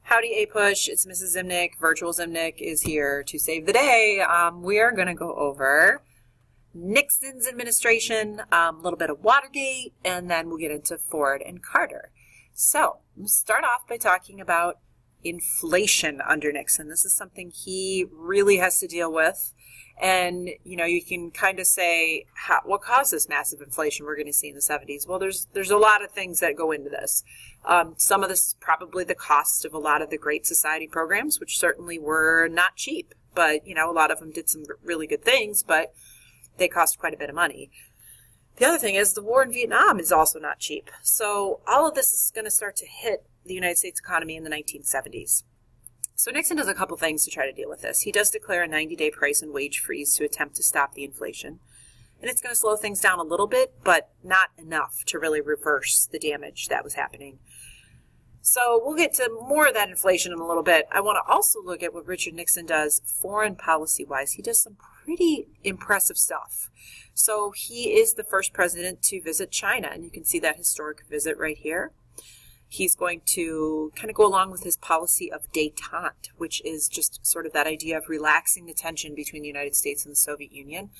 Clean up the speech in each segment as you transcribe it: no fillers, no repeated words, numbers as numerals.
Howdy, APUSH. It's Mrs. Zimnick. Virtual Zimnick is here to save the day. We are going to go over Nixon's administration, a little bit of Watergate, and then we'll get into Ford and Carter. So, we'll start off by talking about inflation under Nixon. This is something he really has to deal with. And, you can kind of say, what caused this massive inflation we're going to see in the 70s? Well, there's a lot of things that go into this. Some of this is probably the cost of a lot of the Great Society programs, which certainly were not cheap. But, a lot of them did some really good things, but they cost quite a bit of money. The other thing is the war in Vietnam is also not cheap. So all of this is going to start to hit the United States economy in the 1970s. So Nixon does a couple things to try to deal with this. He does declare a 90-day price and wage freeze to attempt to stop the inflation. And it's going to slow things down a little bit, but not enough to really reverse the damage that was happening. So we'll get to more of that inflation in a little bit. I want to also look at what Richard Nixon does foreign policy-wise. He does some pretty impressive stuff. So he is the first president to visit China, and you can see that historic visit right here. He's going to kind of go along with his policy of détente, which is just sort of that idea of relaxing the tension between the United States and the Soviet Union.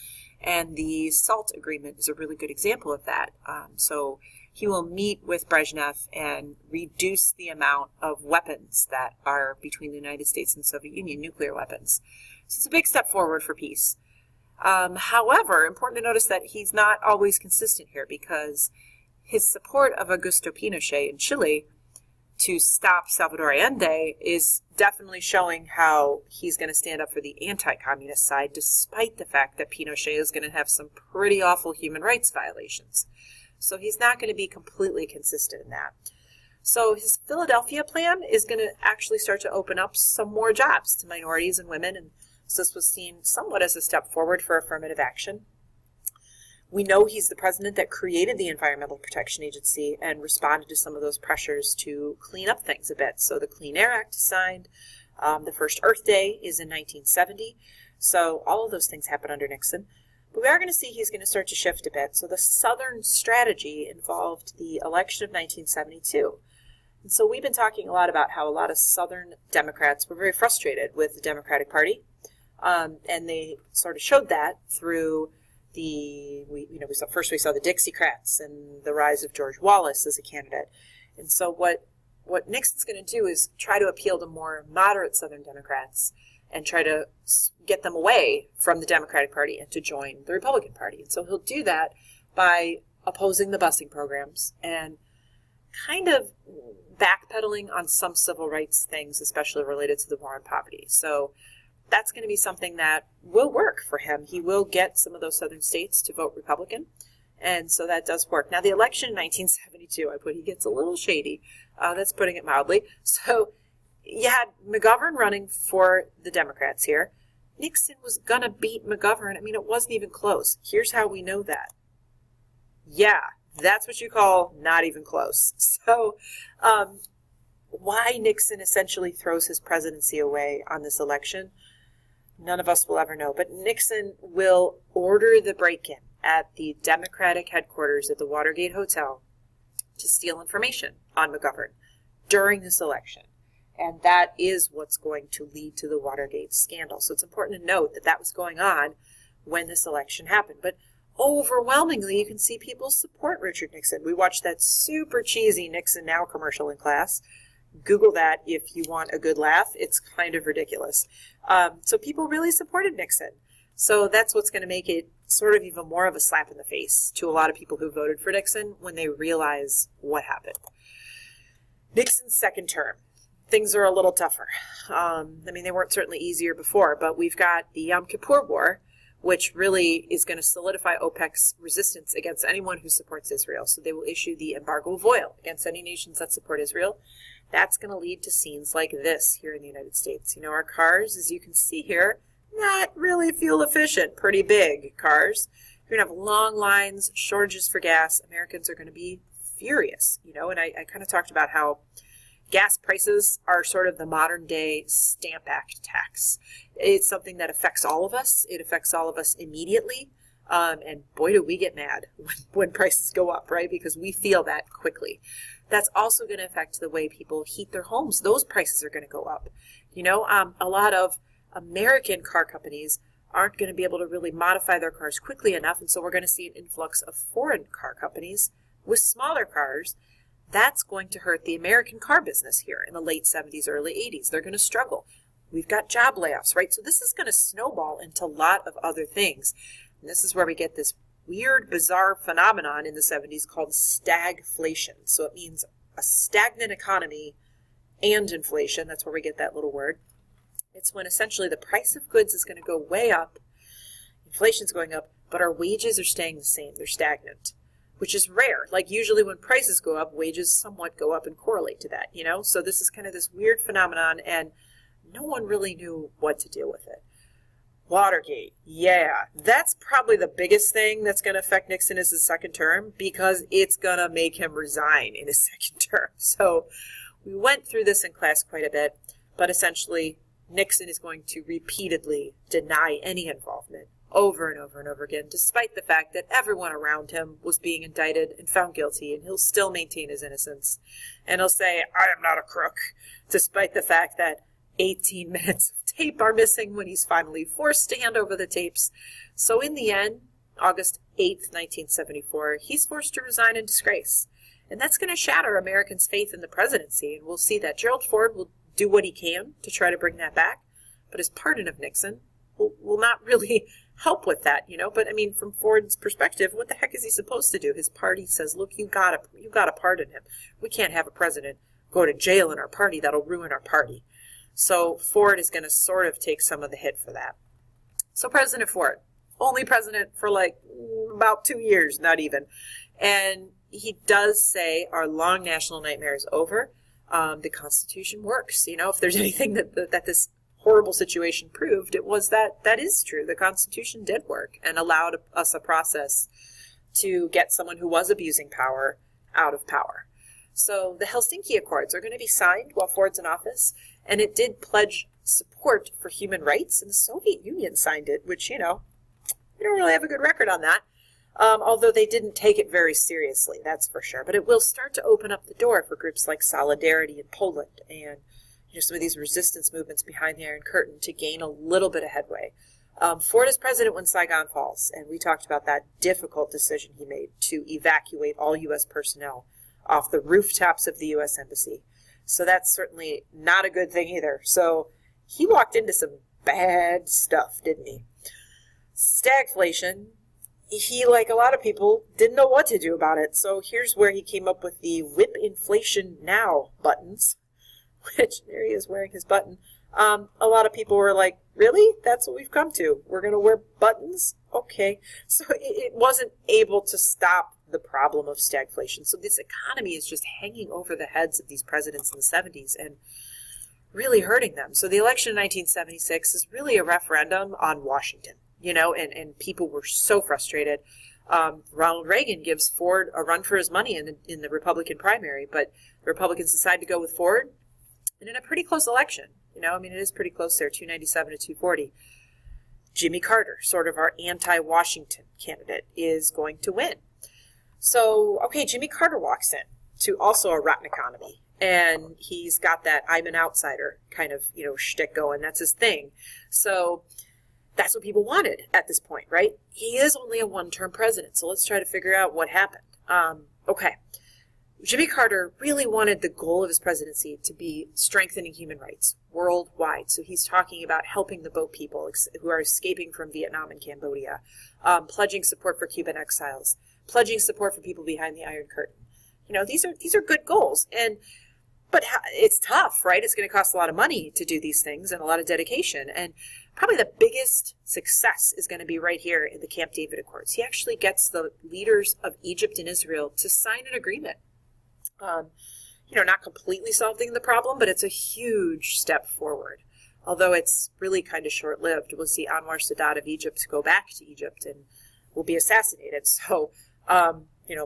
And the SALT agreement is a really good example of that. So he will meet with Brezhnev and reduce the amount of weapons that are between the United States and the Soviet Union, nuclear weapons. So it's a big step forward for peace. However, important to notice that he's not always consistent here, because his support of Augusto Pinochet in Chile to stop Salvador Allende is definitely showing how he's going to stand up for the anti-communist side, despite the fact that Pinochet is going to have some pretty awful human rights violations. So he's not going to be completely consistent in that. So his Philadelphia plan is going to actually start to open up some more jobs to minorities and women, and so this was seen somewhat as a step forward for affirmative action. We know he's the president that created the Environmental Protection Agency and responded to some of those pressures to clean up things a bit. So the Clean Air Act is signed. The first Earth Day is in 1970. So all of those things happen under Nixon. But we are going to see he's going to start to shift a bit. So the Southern strategy involved the election of 1972. And so we've been talking a lot about how a lot of Southern Democrats were very frustrated with the Democratic Party. And they sort of showed that through we saw the Dixiecrats and the rise of George Wallace as a candidate. And so what Nixon's going to do is try to appeal to more moderate Southern Democrats and try to get them away from the Democratic Party and to join the Republican Party. And so he'll do that by opposing the busing programs and kind of backpedaling on some civil rights things, especially related to the war on poverty. So that's going to be something that will work for him. He will get some of those southern states to vote Republican, and so that does work. Now, the election in 1972, he gets a little shady. That's putting it mildly. So you had McGovern running for the Democrats here. Nixon was going to beat McGovern. It wasn't even close. Here's how we know that. Yeah, that's what you call not even close. So why Nixon essentially throws his presidency away on this election, none of us will ever know. But Nixon will order the break-in at the Democratic headquarters at the Watergate Hotel to steal information on McGovern during this election. And that is what's going to lead to the Watergate scandal. So it's important to note that that was going on when this election happened. But overwhelmingly, you can see people support Richard Nixon. We watched that super cheesy Nixon Now commercial in class. Google that if you want a good laugh. It's kind of ridiculous. So people really supported Nixon. So that's what's going to make it sort of even more of a slap in the face to a lot of people who voted for Nixon when they realize what happened. Nixon's second term. Things are a little tougher. They weren't certainly easier before, but we've got the Yom Kippur War, which really is going to solidify OPEC's resistance against anyone who supports Israel. So they will issue the embargo of oil against any nations that support Israel. That's going to lead to scenes like this here in the United States. Our cars, as you can see here, not really fuel efficient, pretty big cars. You're going to have long lines, shortages for gas. Americans are going to be furious, and I kind of talked about how gas prices are sort of the modern day Stamp Act tax. It's something that affects all of us. It affects all of us immediately. And boy, do we get mad when prices go up, right? Because we feel that quickly. that's also going to affect the way people heat their homes. Those prices are going to go up. A lot of American car companies aren't going to be able to really modify their cars quickly enough, and so we're going to see an influx of foreign car companies with smaller cars. That's going to hurt the American car business here in the late 70s, early 80s. They're going to struggle. We've got job layoffs, right? So this is going to snowball into a lot of other things. And this is where we get this weird, bizarre phenomenon in the 70s called stagflation. So it means a stagnant economy and inflation. That's where we get that little word. It's when essentially the price of goods is going to go way up, inflation's going up, but our wages are staying the same. They're stagnant, which is rare. Like usually when prices go up, wages somewhat go up and correlate to that, So this is kind of this weird phenomenon, and no one really knew what to deal with it. Watergate, yeah, that's probably the biggest thing that's going to affect Nixon is his second term, because it's going to make him resign in his second term. So we went through this in class quite a bit, but essentially Nixon is going to repeatedly deny any involvement over and over and over again, despite the fact that everyone around him was being indicted and found guilty, and he'll still maintain his innocence. And he'll say, I am not a crook, despite the fact that 18 minutes of tape are missing when he's finally forced to hand over the tapes. So in the end, August 8th, 1974, he's forced to resign in disgrace. And that's going to shatter Americans' faith in the presidency. And we'll see that Gerald Ford will do what he can to try to bring that back. But his pardon of Nixon will not really help with that, But I mean, from Ford's perspective, what the heck is he supposed to do? His party says, look, you gotta pardon him. We can't have a president go to jail in our party. That'll ruin our party. So Ford is going to sort of take some of the hit for that. So President Ford, only president for like about 2 years, not even. And he does say our long national nightmare is over. The Constitution works. If there's anything that this horrible situation proved, it was that is true. The Constitution did work and allowed us a process to get someone who was abusing power out of power. So the Helsinki Accords are going to be signed while Ford's in office, and it did pledge support for human rights, and the Soviet Union signed it, which, we don't really have a good record on that, although they didn't take it very seriously, that's for sure. But it will start to open up the door for groups like Solidarity in Poland and some of these resistance movements behind the Iron Curtain to gain a little bit of headway. Ford is president when Saigon falls, and we talked about that difficult decision he made to evacuate all U.S. personnel off the rooftops of the U.S. Embassy. So that's certainly not a good thing either. So he walked into some bad stuff, didn't he? Stagflation, he, like a lot of people, didn't know what to do about it. So here's where he came up with the Whip Inflation Now buttons, which there he is wearing his button. A lot of people were like, really? That's what we've come to? We're going to wear buttons? Okay. So it wasn't able to stop the problem of stagflation. So this economy is just hanging over the heads of these presidents in the 70s and really hurting them. So the election in 1976 is really a referendum on Washington, and people were so frustrated. Ronald Reagan gives Ford a run for his money in the Republican primary, but the Republicans decide to go with Ford, and in a pretty close election, it is pretty close there, 297 to 240. Jimmy Carter, sort of our anti-Washington candidate, is going to win. So, okay, Jimmy Carter walks in to also a rotten economy, and he's got that I'm an outsider kind of, shtick going. That's his thing. So that's what people wanted at this point, right? He is only a one-term president, so let's try to figure out what happened. Okay. Jimmy Carter really wanted the goal of his presidency to be strengthening human rights worldwide. So he's talking about helping the boat people who are escaping from Vietnam and Cambodia, pledging support for Cuban exiles, pledging support for people behind the Iron Curtain. These are good goals, but it's tough, right? It's going to cost a lot of money to do these things and a lot of dedication. And probably the biggest success is going to be right here in the Camp David Accords. He actually gets the leaders of Egypt and Israel to sign an agreement. Not completely solving the problem, but it's a huge step forward. Although it's really kind of short-lived. We'll see Anwar Sadat of Egypt go back to Egypt and will be assassinated. So,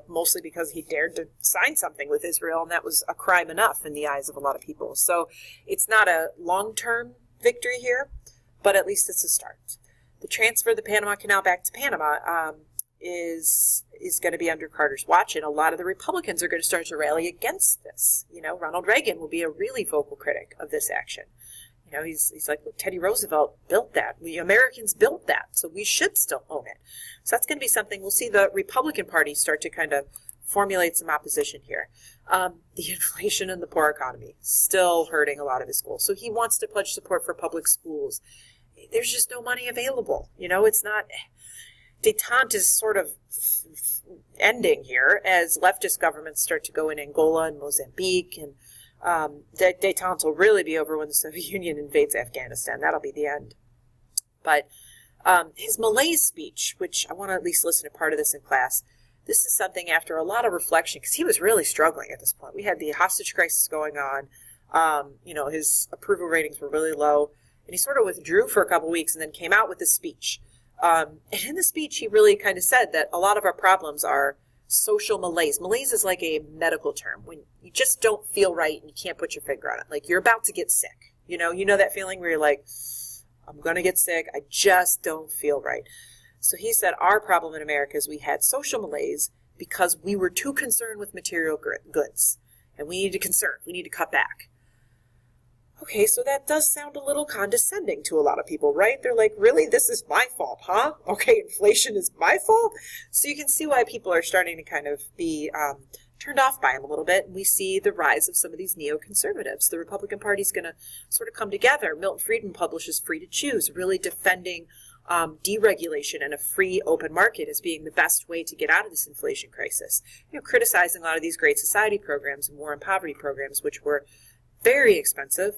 mostly because he dared to sign something with Israel, and that was a crime enough in the eyes of a lot of people. So it's not a long-term victory here, but at least it's a start. The transfer of the Panama Canal back to Panama is going to be under Carter's watch, and a lot of the Republicans are going to start to rally against this. Ronald Reagan will be a really vocal critic of this action. He's like, look, Teddy Roosevelt built that. We Americans built that, so we should still own it. So that's going to be something. We'll see the Republican Party start to kind of formulate some opposition here. The inflation and the poor economy still hurting a lot of his goals. So he wants to pledge support for public schools. There's just no money available. It's not... Détente is sort of ending here as leftist governments start to go in Angola and Mozambique, and détente will really be over when the Soviet Union invades Afghanistan. That'll be the end. But his Malaise speech, which I want to at least listen to part of this in class, this is something after a lot of reflection, because he was really struggling at this point. We had the hostage crisis going on. His approval ratings were really low, and he sort of withdrew for a couple weeks and then came out with this speech. And in the speech, he really kind of said that a lot of our problems are social malaise. Malaise is like a medical term when you just don't feel right and you can't put your finger on it. Like you're about to get sick. You know that feeling where you're like, I'm going to get sick. I just don't feel right. So he said our problem in America is we had social malaise because we were too concerned with material goods. And we need to conserve. We need to cut back. Okay, so that does sound a little condescending to a lot of people, right? They're like, really? This is my fault, huh? Okay, inflation is my fault? So you can see why people are starting to kind of be turned off by him a little bit. And we see the rise of some of these neoconservatives. The Republican Party is going to sort of come together. Milton Friedman publishes Free to Choose, really defending deregulation and a free open market as being the best way to get out of this inflation crisis. Criticizing a lot of these Great Society programs and war and poverty programs, which were very expensive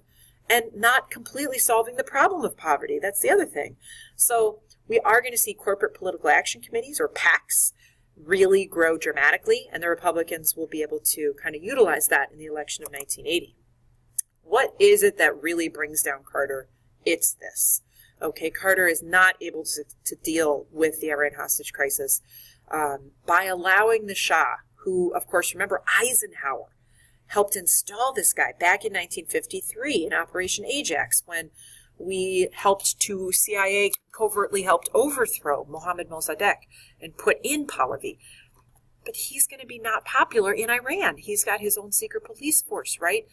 and not completely solving the problem of poverty. That's the other thing. So we are going to see corporate political action committees, or PACs, really grow dramatically, and the Republicans will be able to kind of utilize that in the election of 1980. What is it that really brings down Carter? It's this. Okay, Carter is not able to deal with the Iran hostage crisis by allowing the Shah, who, of course, remember Eisenhower, helped install this guy back in 1953 in Operation Ajax when CIA covertly helped overthrow Mohammad Mossadegh and put in Pahlavi. But he's going to be not popular in Iran. He's got his own secret police force, right?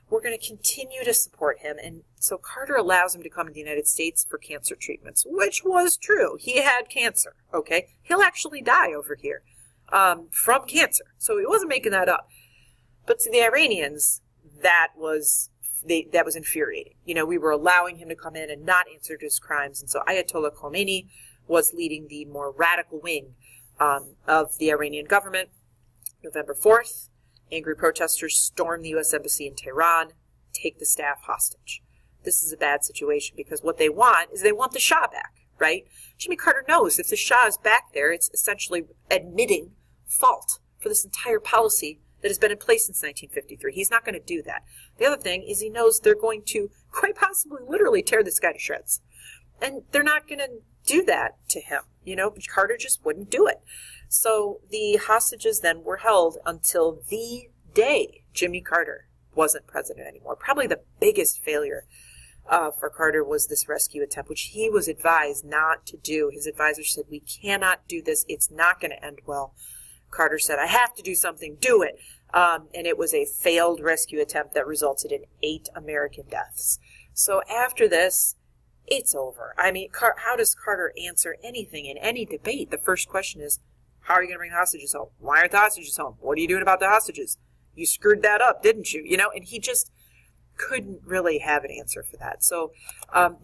We're going to continue to support him. And so Carter allows him to come to the United States for cancer treatments, which was true. He had cancer, okay? He'll actually die over here from cancer. So he wasn't making that up. But to the Iranians, that was infuriating. We were allowing him to come in and not answer to his crimes. And so Ayatollah Khomeini was leading the more radical wing of the Iranian government. November 4th, angry protesters storm the U.S. Embassy in Tehran, take the staff hostage. This is a bad situation because what they want is they want the Shah back, right? Jimmy Carter knows if the Shah is back there, it's essentially admitting fault for this entire policy that has been in place since 1953. He's not going to do that. The other thing is he knows they're going to quite possibly literally tear this guy to shreds. And they're not going to do that to him. Carter just wouldn't do it. So the hostages then were held until the day Jimmy Carter wasn't president anymore. Probably the biggest failure for Carter was this rescue attempt, which he was advised not to do. His advisors said, we cannot do this. It's not going to end well. Carter said, I have to do something, do it. And it was a failed rescue attempt that resulted in 8 American deaths. So after this, it's over. I mean, how does Carter answer anything in any debate? The first question is, how are you going to bring the hostages home? Why aren't the hostages home? What are you doing about the hostages? You screwed that up, didn't you? And he just couldn't really have an answer for that. So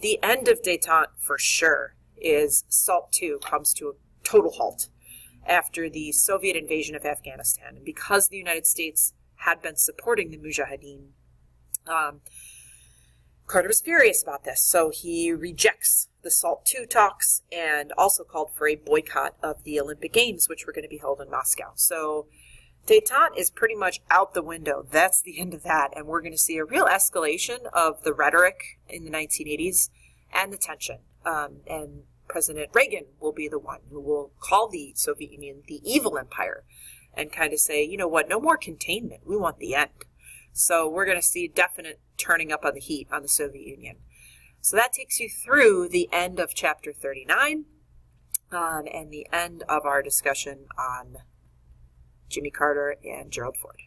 the end of détente, for sure, is SALT II comes to a total halt after the Soviet invasion of Afghanistan. And because the United States had been supporting the Mujahideen, Carter was furious about this. So he rejects the SALT II talks and also called for a boycott of the Olympic Games, which were going to be held in Moscow. So détente is pretty much out the window. That's the end of that. And we're going to see a real escalation of the rhetoric in the 1980s and the tension. And President Reagan will be the one who will call the Soviet Union the evil empire and kind of say, you know what, no more containment. We want the end. So we're going to see definite turning up on the heat on the Soviet Union. So that takes you through the end of chapter 39. and the end of our discussion on Jimmy Carter and Gerald Ford.